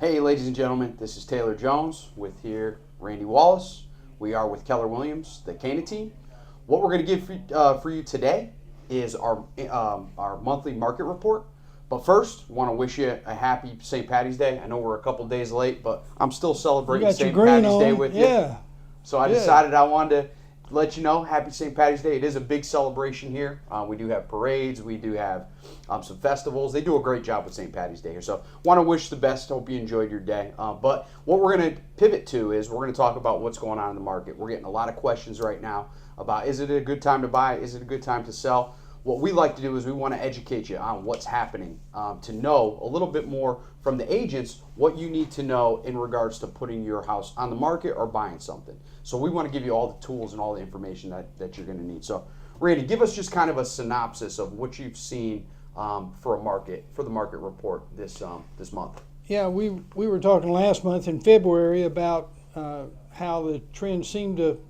Hey, ladies and gentlemen, this is Taylor Jones with here Randy Wallace. We are with Keller Williams, the Cana team. What we're going to give for you today is our monthly market report. But first, want to wish you a happy St. Patty's Day. I know we're a couple days late, but I'm still celebrating St. Patty's Day with you. So I decided I wanted to let you know, happy St. Patty's Day. It is a big celebration here. We do have parades. We do have some festivals. They do a great job with St. Patty's Day here. So want to wish the best. Hope you enjoyed your day. But what we're going to pivot to is we're going to talk about what's going on in the market. We're getting a lot of questions right now about, is it a good time to buy? Is it a good time to sell? What we like to do is we want to educate you on what's happening, to know a little bit more from the agents what you need to know in regards to putting your house on the market or buying something. So we want to give you all the tools and all the information that you're going to need. So Randy, give us just kind of a synopsis of what you've seen for the market report this month. Yeah, we were talking last month in February about how the trend seemed to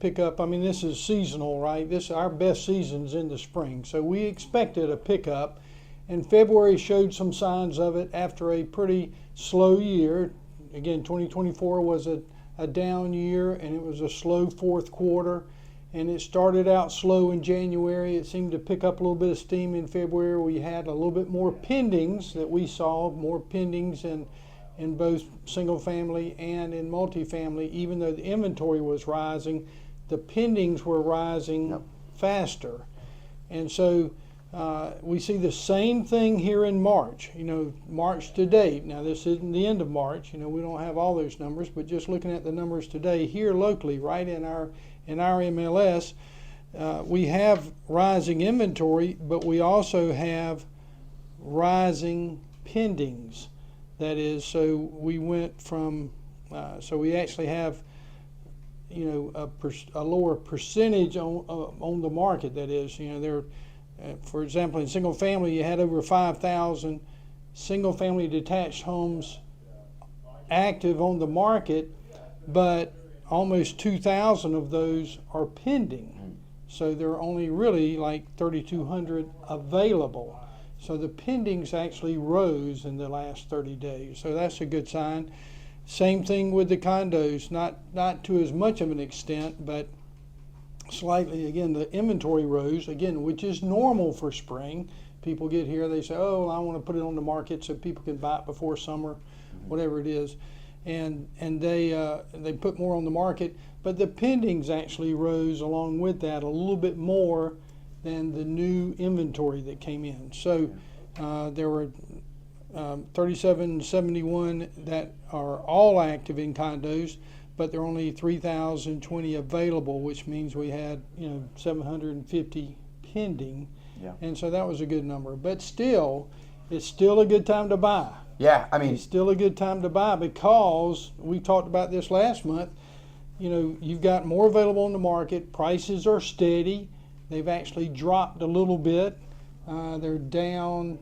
pick up. I mean, this is seasonal, right? Our best season's in the spring, so we expected a pickup, and February showed some signs of it after a pretty slow year. Again, 2024 was a down year, and it was a slow fourth quarter, and it started out slow in January. It seemed to pick up a little bit of steam in February. We had a little bit more pendings that we saw, more pendings in both single family and in multifamily. Even though the inventory was rising, the pendings were rising faster. And so we see the same thing here in March. March to date. Now, this isn't the end of March. We don't have all those numbers, but just looking at the numbers today here locally, right in our MLS, we have rising inventory, but we also have rising pendings. That is, so we went from, so we actually have a lower percentage on the market. That is, for example, in single family, you had over 5,000 single family detached homes active on the market, but almost 2,000 of those are pending. So there are only really like 3,200 available. So the pendings actually rose in the last 30 days. So that's a good sign. Same thing with the condos, not to as much of an extent, but slightly. Again, the inventory rose, again, which is normal for spring. People get here, they say, oh, I want to put it on the market so people can buy it before summer, whatever it is. And they put more on the market, but the pendings actually rose along with that a little bit more than the new inventory that came in. So there were 3,771 that are all active in condos, but there are only 3,020 available, which means we had 750 pending. And so that was a good number. But still, it's still a good time to buy. Yeah, I mean, it's still a good time to buy because we talked about this last month. You've got more available on the market. Prices are steady. They've actually dropped a little bit. They're down.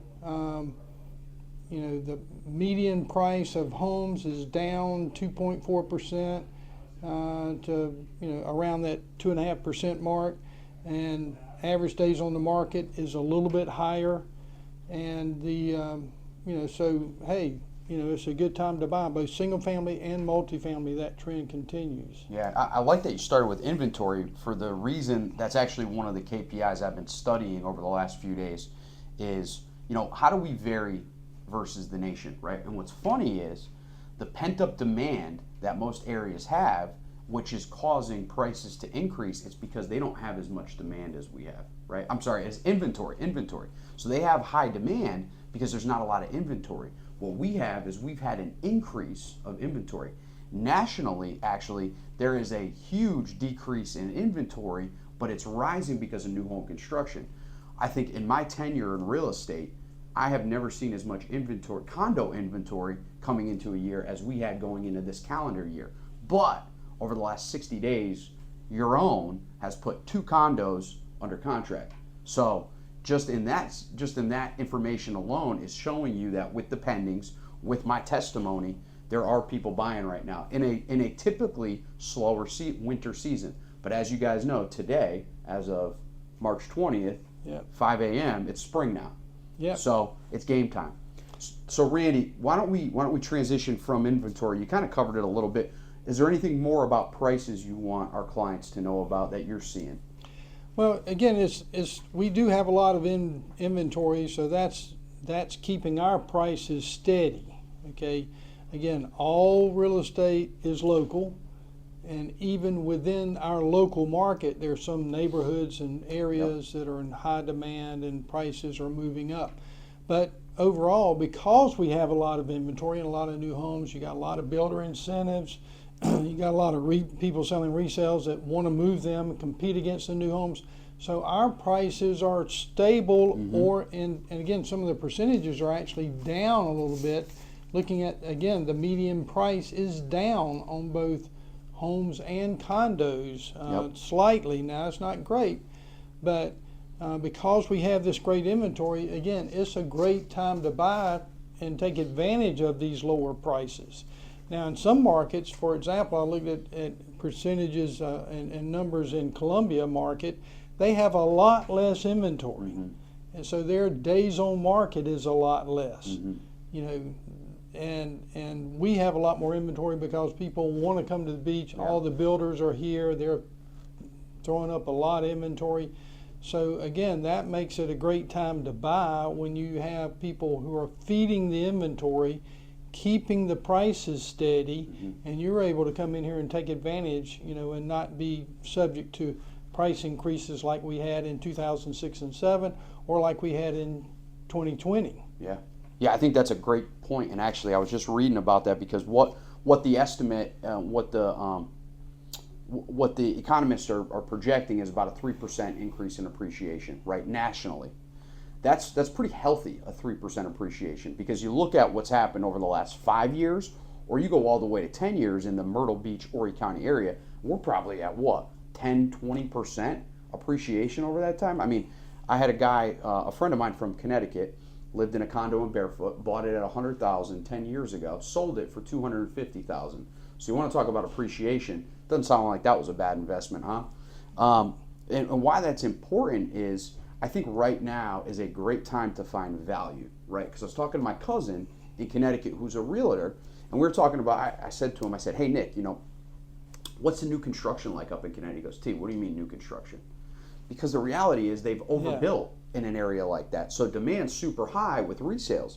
The median price of homes is down 2.4% to around that 2.5% mark, and average days on the market is a little bit higher, and so hey, it's a good time to buy both single family and multifamily. That trend continues. Yeah, I like that you started with inventory for the reason that's actually one of the KPIs I've been studying over the last few days is, how do we vary versus the nation, right? And what's funny is the pent-up demand that most areas have, which is causing prices to increase, it's because they don't have as much demand as we have, right? I'm sorry, as inventory. So they have high demand because there's not a lot of inventory. What we have is we've had an increase of inventory. Nationally, actually, there is a huge decrease in inventory, but it's rising because of new home construction. I think in my tenure in real estate, I have never seen as much inventory, condo inventory, coming into a year as we had going into this calendar year. But over the last 60 days, your own has put 2 condos under contract. So just in that information alone is showing you that with the pendings, with my testimony, there are people buying right now in a typically slower winter season. But as you guys know, today, as of March 20th, 5 a.m., it's spring now. Yep. So it's game time. So Randy, why don't we transition from inventory? You kind of covered it a little bit. Is there anything more about prices you want our clients to know about that you're seeing? Well, again, we do have a lot of inventory, so that's keeping our prices steady. Okay, again, all real estate is local, and even within our local market, there's some neighborhoods and areas that are in high demand and prices are moving up. But overall, because we have a lot of inventory and a lot of new homes, you got a lot of builder incentives. You got a lot of people selling resales that want to move them and compete against the new homes. So our prices are stable, and again, some of the percentages are actually down a little bit. Looking at, again, the median price is down on both homes and condos slightly. Now, it's not great, but because we have this great inventory, again, it's a great time to buy and take advantage of these lower prices. Now, in some markets, for example, I looked at percentages and numbers in Columbia market, they have a lot less inventory. And so their days on market is a lot less. You know, and we have a lot more inventory because people want to come to the beach. All the builders are here. They're throwing up a lot of inventory. So again, that makes it a great time to buy when you have people who are feeding the inventory, keeping the prices steady, and you're able to come in here and take advantage, you know, and not be subject to price increases like we had in 2006 and 7 or like we had in 2020. Yeah, I think that's a great point. And actually, I was just reading about that because what the estimate, what the economists are projecting is about a 3% increase in appreciation, right, nationally. That's pretty healthy, a 3% appreciation, because you look at what's happened over the last 5 years, or you go all the way to 10 years in the Myrtle Beach, Horry County area, we're probably at what, 10, 20% appreciation over that time? I mean, I had a guy, a friend of mine from Connecticut, lived in a condo in Barefoot, bought it at $100,000 10 years ago, sold it for $250,000. So you want to talk about appreciation? Doesn't sound like that was a bad investment, huh? And why that's important is I think right now is a great time to find value, right? Because I was talking to my cousin in Connecticut who's a realtor, and we were talking about, I said to him, I said, hey, Nick, you know, what's the new construction like up in Connecticut? He goes, T, what do you mean new construction? Because the reality is they've overbuilt in an area like that. So demand's super high with resales.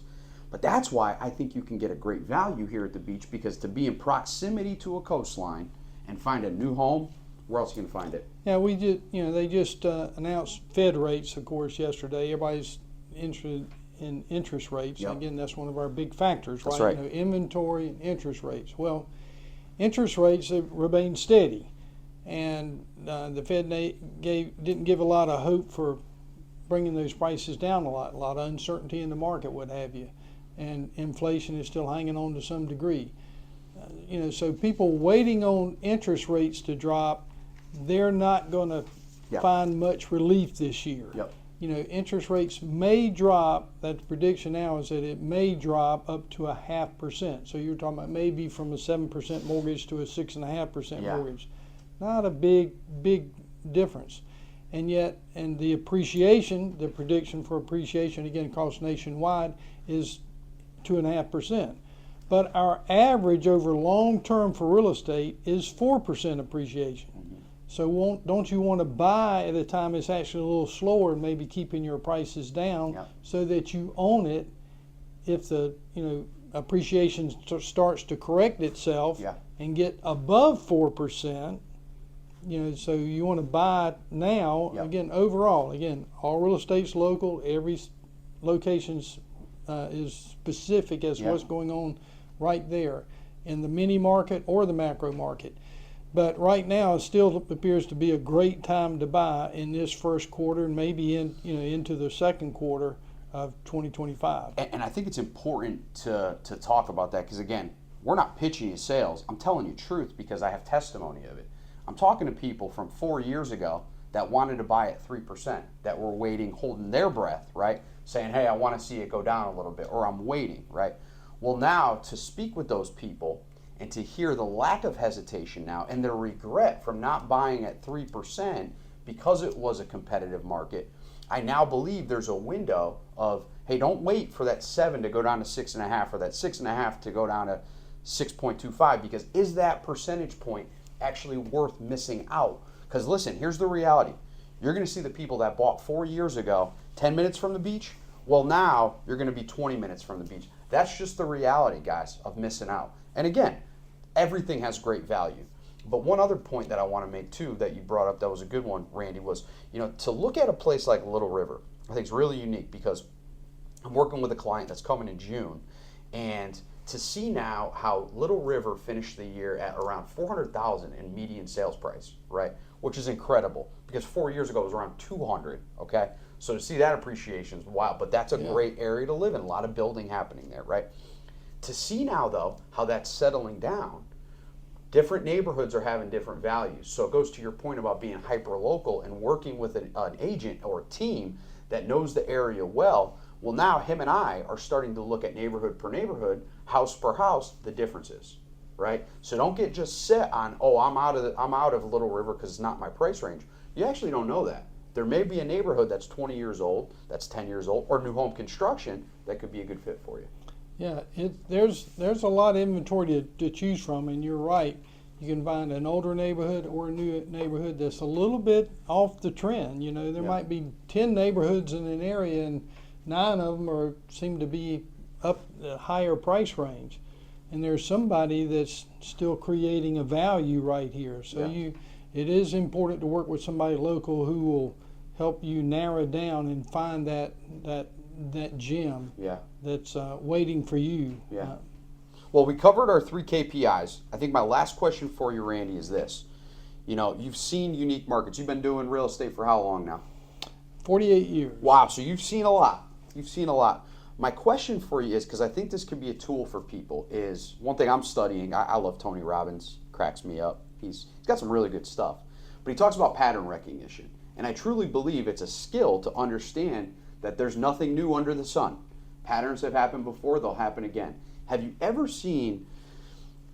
But that's why I think you can get a great value here at the beach, because to be in proximity to a coastline and find a new home, where else are you going to find it? Yeah, we did. You know, they just announced Fed rates, of course, yesterday. Everybody's interested in interest rates. And again, that's one of our big factors, right? That's right. You know, inventory and interest rates. Well, interest rates have remained steady, and the Fed didn't give a lot of hope for bringing those prices down a lot of uncertainty in the market, what have you, and inflation is still hanging on to some degree. You know, so people waiting on interest rates to drop, they're not going to find much relief this year. You know, interest rates may drop. That prediction now is that it may drop up to 0.5%. So you're talking about maybe from a 7% mortgage to a 6.5% mortgage. Not a big difference. And yet, and the appreciation, the prediction for appreciation again across nationwide is 2.5%. But our average over long term for real estate is 4% appreciation. So don't you want to buy at a time it's actually a little slower and maybe keeping your prices down so that you own it if the appreciation starts to correct itself and get above 4%. You know, so you want to buy now. Again, overall, all real estate's local. Every location's is specific as what's going on right there in the mini market or the macro market. But right now, it still appears to be a great time to buy in this first quarter and maybe into the second quarter of 2025. And I think it's important to talk about that, because again, we're not pitching you sales. I'm telling you truth because I have testimony of it. I'm talking to people from 4 years ago that wanted to buy at 3%, that were waiting, holding their breath, right? Saying, hey, I want to see it go down a little bit, or I'm waiting, right? Well, now to speak with those people and to hear the lack of hesitation now and their regret from not buying at 3% because it was a competitive market, I now believe there's a window of Hey, don't wait for that 7 to go down to 6.5 or that 6.5 to go down to 6.25, because is that percentage point actually worth missing out? Because listen, here's the reality. You're going to see the people that bought 4 years ago 10 minutes from the beach. Well, now you're going to be 20 minutes from the beach. That's just the reality, guys, of missing out. And again, everything has great value. But one other point that I want to make too that you brought up that was a good one, Randy, was, to look at a place like Little River, I think it's really unique because I'm working with a client that's coming in June, and to see now how Little River finished the year at around 400,000 in median sales price, right? Which is incredible because 4 years ago it was around 200, okay? So to see that appreciation is wow, but that's a great area to live in, a lot of building happening there, right? To see now though how that's settling down, different neighborhoods are having different values. So it goes to your point about being hyper local and working with an agent or a team that knows the area well. Well, now him and I are starting to look at neighborhood per neighborhood, house per house, the differences, right? So don't get just set on, oh, I'm out of Little River because it's not my price range. You actually don't know that. There may be a neighborhood that's 20 years old, that's 10 years old, or new home construction that could be a good fit for you. Yeah, there's a lot of inventory to choose from, and you're right. You can find an older neighborhood or a new neighborhood that's a little bit off the trend. There might be 10 neighborhoods in an area, and 9 of them seem to be up the higher price range. And there's somebody that's still creating a value right here. So it is important to work with somebody local who will help you narrow down and find that gem that's waiting for you. Well, we covered our 3 KPIs. I think my last question for you, Randy, is this. You've seen unique markets. You've been doing real estate for how long now? 48 years. Wow, so you've seen a lot. My question for you is, because I think this could be a tool for people, is one thing I'm studying. I love Tony Robbins, cracks me up. He's got some really good stuff. But he talks about pattern recognition. And I truly believe it's a skill to understand that there's nothing new under the sun. Patterns have happened before, they'll happen again. Have you ever seen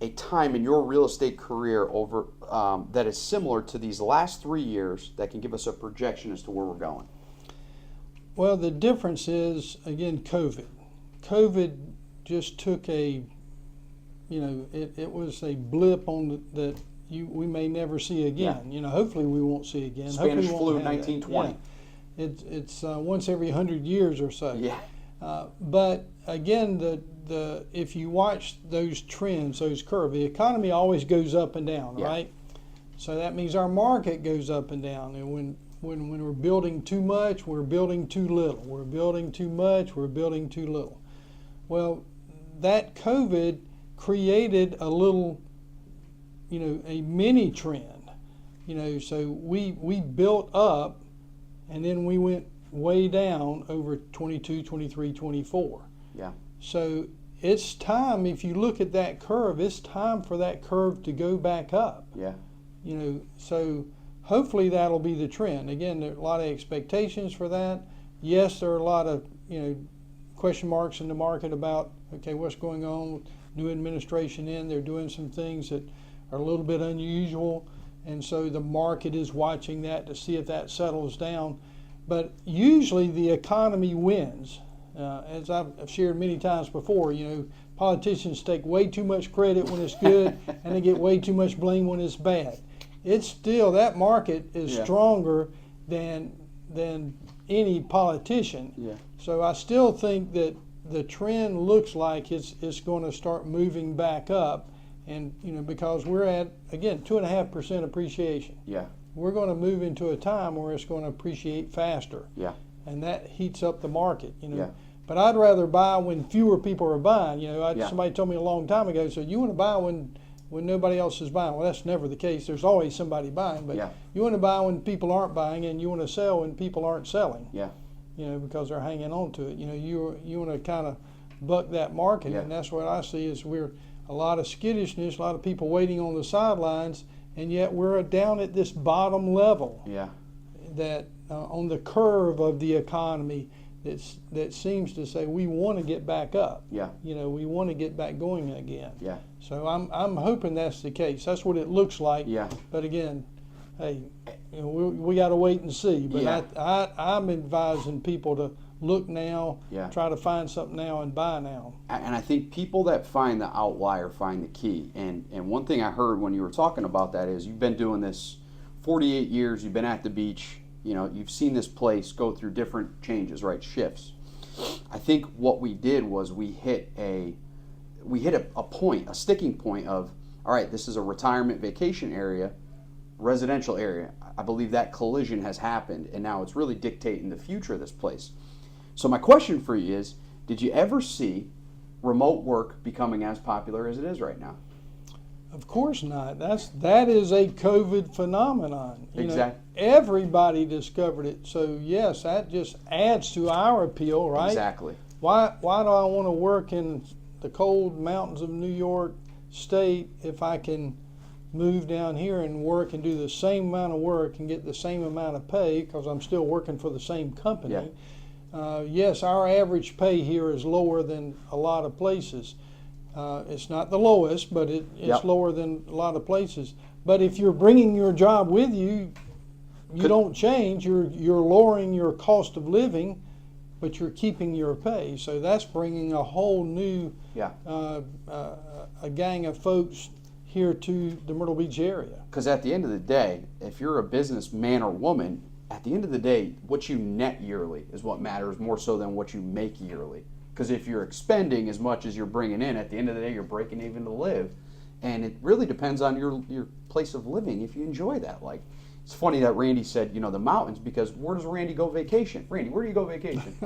a time in your real estate career over that is similar to these last 3 years that can give us a projection as to where we're going? Well, the difference is, again, COVID. COVID just took it was a blip on that we may never see again. Hopefully we won't see again. Spanish flu, 1920. It's once every 100 years or so. Yeah. But again, if you watch those trends, those curves, the economy always goes up and down, right? So that means our market goes up and down. And when we're building too much, we're building too little. We're building too much, we're building too little. Well, that COVID created a little, a mini trend. So we built up, and then we went way down over 22, 23, 24. Yeah. So it's time, if you look at that curve, it's time for that curve to go back up. Yeah. So hopefully that'll be the trend. Again, there are a lot of expectations for that. Yes, there are a lot of, question marks in the market about, okay, what's going on with new administration in. They're doing some things that are a little bit unusual. And so the market is watching that to see if that settles down. But usually the economy wins. As I've shared many times before, politicians take way too much credit when it's good and they get way too much blame when it's bad. It's still, that market is stronger than any politician. Yeah. So I still think that the trend looks like it's going to start moving back up, and because we're at, again, 2.5% appreciation. Yeah. We're going to move into a time where it's going to appreciate faster. Yeah. And that heats up the market, Yeah. But I'd rather buy when fewer people are buying. Somebody told me a long time ago, so you want to buy when nobody else is buying. Well, that's never the case. There's always somebody buying, but you want to buy when people aren't buying, and you want to sell when people aren't selling. Yeah. Because they're hanging on to it. You want to kind of buck that market, and that's what I see is we're a lot of skittishness, a lot of people waiting on the sidelines, and yet we're down at this bottom level. Yeah. That on the curve of the economy that seems to say we want to get back up. Yeah. We want to get back going again. Yeah. So I'm hoping that's the case. That's what it looks like. Yeah. But again, hey, we got to wait and see. But I'm advising people to look now, Yeah. try to find something now and buy now. And I think people that find the outlier find the key. And one thing I heard when you were talking about that is you've been doing this 48 years, you've been at the beach, you know, you've seen this place go through different changes, right? Shifts. I think what we did was we hit a point, a sticking point of, all right, this is a retirement vacation area, residential area. I believe that collision has happened, and now it's really dictating the future of this place. So my question for you is, did you ever see remote work becoming as popular as it is right now? Of course not. That is a COVID phenomenon. Exactly. Everybody discovered it. So yes, that just adds to our appeal, right? Exactly. Why do I want to work in the cold mountains of New York State if I can move down here and work and do the same amount of work and get the same amount of pay because I'm still working for the same company? Yeah. Yes, our average pay here is lower than a lot of places. It's not the lowest, but it's Yep. lower than a lot of places. But if you're bringing your job with you, you don't change. You're lowering your cost of living, but you're keeping your pay. So that's bringing a whole new a gang of folks here to the Myrtle Beach area. Because at the end of the day, if you're a businessman or woman, at the end of the day, what you net yearly is what matters more so than what you make yearly. Because if you're expending as much as you're bringing in, at the end of the day, you're breaking even to live. And it really depends on your place of living if you enjoy that. Like, it's funny that Randy said, you know, the mountains, because where does Randy go vacation? Randy, where do you go vacation?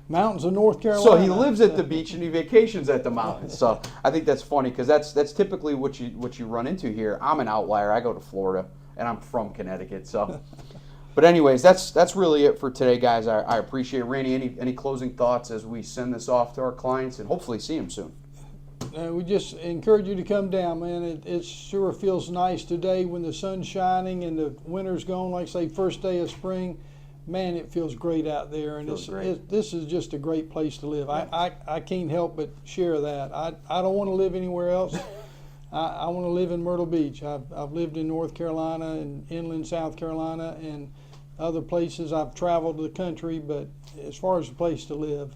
Mountains of North Carolina. So he lives at the beach and he vacations at the mountains. So I think that's funny because that's typically what you run into here. I'm an outlier. I go to Florida and I'm from Connecticut. So, but anyways, that's really it for today, guys. I appreciate it. Randy, any closing thoughts as we send this off to our clients and hopefully see them soon? We just encourage you to come down, man. It sure feels nice today when the sun's shining and the winter's gone. Like say, first day of spring, man, it feels great out there. And this is just a great place to live. I can't help but share that. I don't want to live anywhere else. I want to live in Myrtle Beach. I've lived in North Carolina and inland South Carolina and other places. I've traveled the country, but as far as a place to live,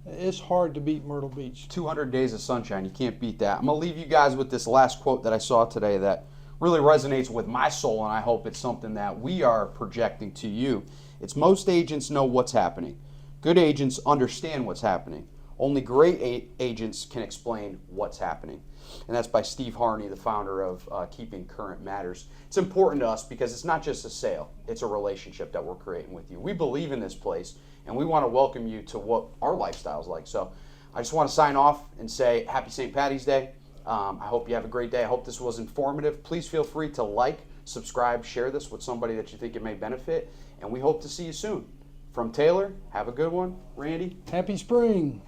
it's hard to beat Myrtle Beach. 200 days of sunshine. You can't beat that. I'm going to leave you guys with this last quote that I saw today that really resonates with my soul, and I hope it's something that we are projecting to you. It's most agents know what's happening. Good agents understand what's happening. Only great agents can explain what's happening. And that's by Steve Harney, the founder of Keeping Current Matters. It's important to us because it's not just a sale. It's a relationship that we're creating with you. We believe in this place, and we want to welcome you to what our lifestyle's like. So I just want to sign off and say Happy St. Patty's Day. I hope you have a great day. I hope this was informative. Please feel free to like, subscribe, share this with somebody that you think it may benefit, and we hope to see you soon. From Taylor, have a good one. Randy. Happy spring.